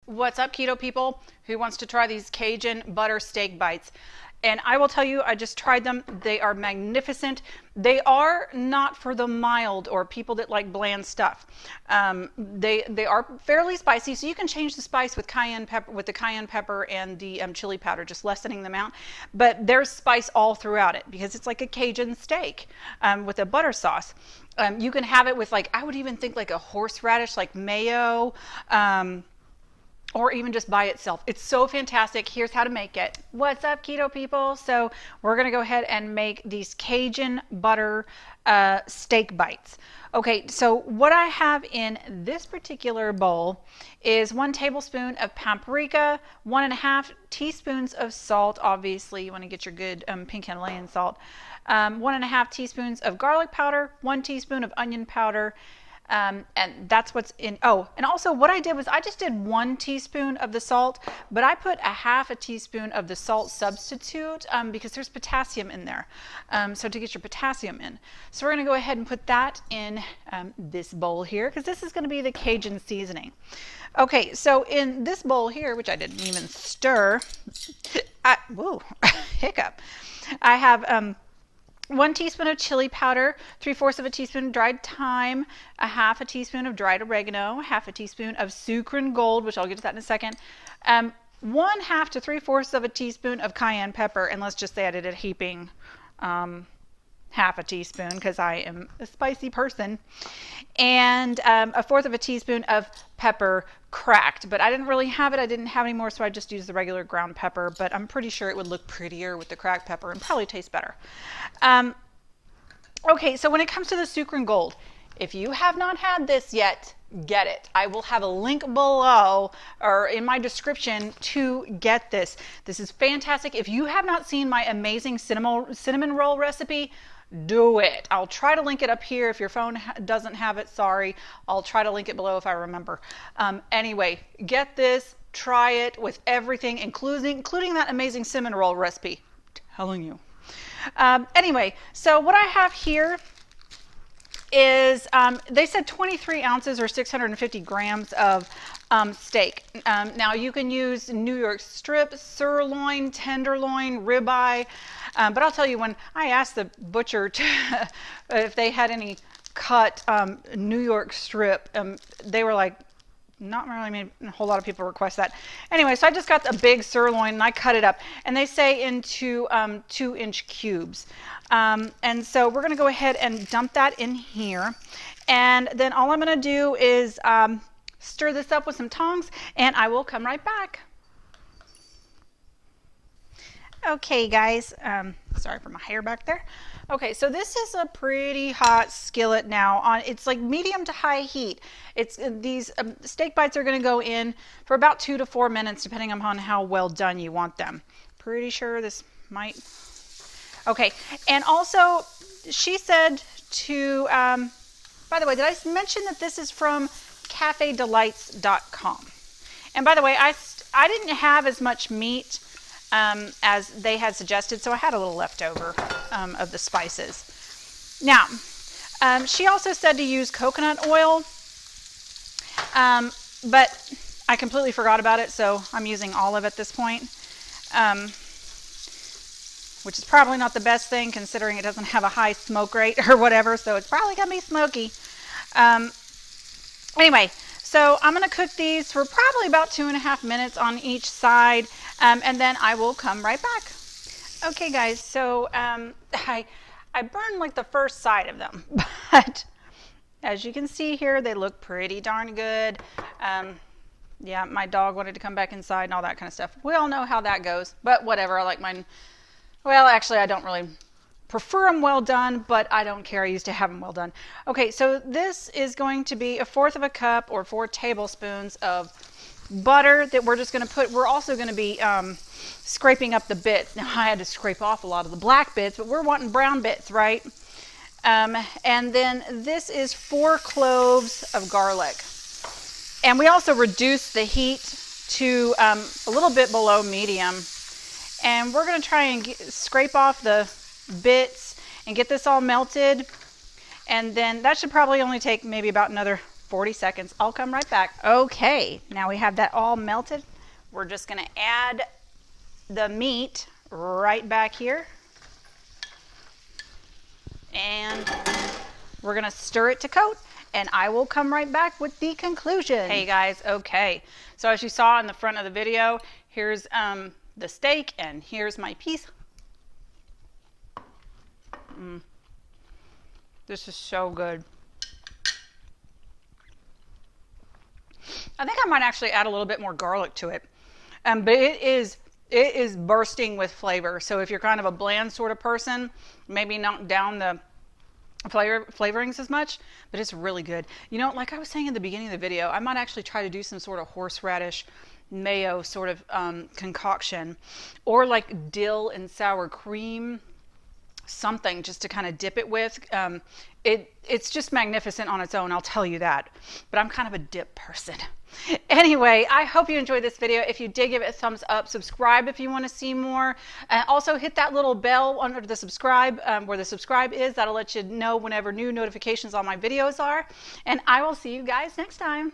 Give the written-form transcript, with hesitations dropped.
What's up, keto people? Who wants to try these Cajun butter steak bites? And I will tell you, I just tried them. They are magnificent. They are not for the mild or people that like bland stuff. They are fairly spicy, so you can change the spice with cayenne pepper, with the cayenne pepper and the chili powder, just lessening them out. But there's spice all throughout it because it's like a Cajun steak with a butter sauce. You can have it with, like, I would even think like a horseradish, like mayo. Or even just by itself. It's so fantastic. Here's how to make it. What's up, keto people? So we're gonna go ahead and make these Cajun butter steak bites. Okay, so what I have in this particular bowl is 1 tablespoon of paprika, 1.5 teaspoons of salt. Obviously, you want to get your good pink Himalayan salt. 1.5 teaspoons of garlic powder, 1 teaspoon of onion powder, and that's what's in. Oh, and also what I did was I just did 1 teaspoon of the salt, but I put 1/2 teaspoon of the salt substitute because there's potassium in there. So to get your potassium in. So we're going to go ahead and put that in this bowl here because this is going to be the Cajun seasoning. Okay, so in this bowl here, which I didn't even stir, whoa, hiccup. I have 1 teaspoon of chili powder, 3/4 teaspoon of dried thyme, 1/2 teaspoon of dried oregano, 1/2 teaspoon of Sukrin Gold, which I'll get to that in a second, 1/2 to 3/4 teaspoon of cayenne pepper, and let's just say I did a heaping 1/2 teaspoon because I am a spicy person, and 1/4 teaspoon of pepper cracked, but I didn't really have it. I didn't have any more, so I just used the regular ground pepper, but I'm pretty sure it would look prettier with the cracked pepper and probably taste better. Okay, so when it comes to the Sukrin Gold, if you have not had this yet, get it. I will have a link below or in my description to get this. This is fantastic. If you have not seen my amazing cinnamon roll recipe, do it. I'll try to link it up here. If your phone doesn't have it, sorry. I'll try to link it below if I remember. Anyway, get this, try it with everything, including that amazing cinnamon roll recipe. I'm telling you. Anyway, so what I have here is, they said 23 ounces or 650 grams of steak. Now you can use New York strip, sirloin, tenderloin, ribeye, but I'll tell you, when I asked the butcher if they had any cut New York strip, they were like, not really. I mean, a whole lot of people request that. Anyway, so I just got a big sirloin and I cut it up, and they say into 2-inch cubes. And so we're going to go ahead and dump that in here, and then all I'm going to do is stir this up with some tongs, and I will come right back. Okay, guys, sorry for my hair back there. Okay, so this is a pretty hot skillet now. It's like medium to high heat. These steak bites are going to go in for about 2 to 4 minutes, depending upon how well done you want them. Pretty sure this might. Okay, and also she said to. By the way, did I mention that this is from cafedelights.com? And by the way, I didn't have as much meat as they had suggested, so I had a little leftover of the spices. Now, she also said to use coconut oil, but I completely forgot about it, so I'm using olive at this point, which is probably not the best thing considering it doesn't have a high smoke rate or whatever, so it's probably going to be smoky. Anyway, so I'm going to cook these for probably about 2.5 minutes on each side, and then I will come right back. Okay, guys, so I burned like the first side of them, but as you can see here, they look pretty darn good. Yeah, my dog wanted to come back inside and all that kind of stuff. We all know how that goes, but whatever. I like mine. Well, actually, I don't really prefer them well done, but I don't care. I used to have them well done. Okay, so this is going to be 1/4 cup or 4 tablespoons of butter that we're just going to put. We're also going to be scraping up the bits. Now, I had to scrape off a lot of the black bits, but we're wanting brown bits, right? And then this is 4 cloves of garlic. And we also reduced the heat to a little bit below medium. And we're going to try and scrape off the bits and get this all melted. And then that should probably only take maybe about another 40 seconds. I'll come right back. Okay, now we have that all melted. We're just gonna add the meat right back here. And we're gonna stir it to coat, and I will come right back with the conclusion. Hey guys, okay. So as you saw in the front of the video, here's the steak, and here's my piece. This is so good. I think I might actually add a little bit more garlic to it. But it is bursting with flavor. So if you're kind of a bland sort of person, maybe knock down the flavorings as much, but it's really good. You know, like I was saying in the beginning of the video, I might actually try to do some sort of horseradish mayo sort of concoction, or like dill and sour cream, something just to kind of dip it with. It's just magnificent on its own, I'll tell you that. But I'm kind of a dip person. Anyway, I hope you enjoyed this video. If you did, give it a thumbs up. Subscribe if you want to see more. And also hit that little bell under the subscribe, where the subscribe is. That'll let you know whenever new notifications on my videos are. And I will see you guys next time.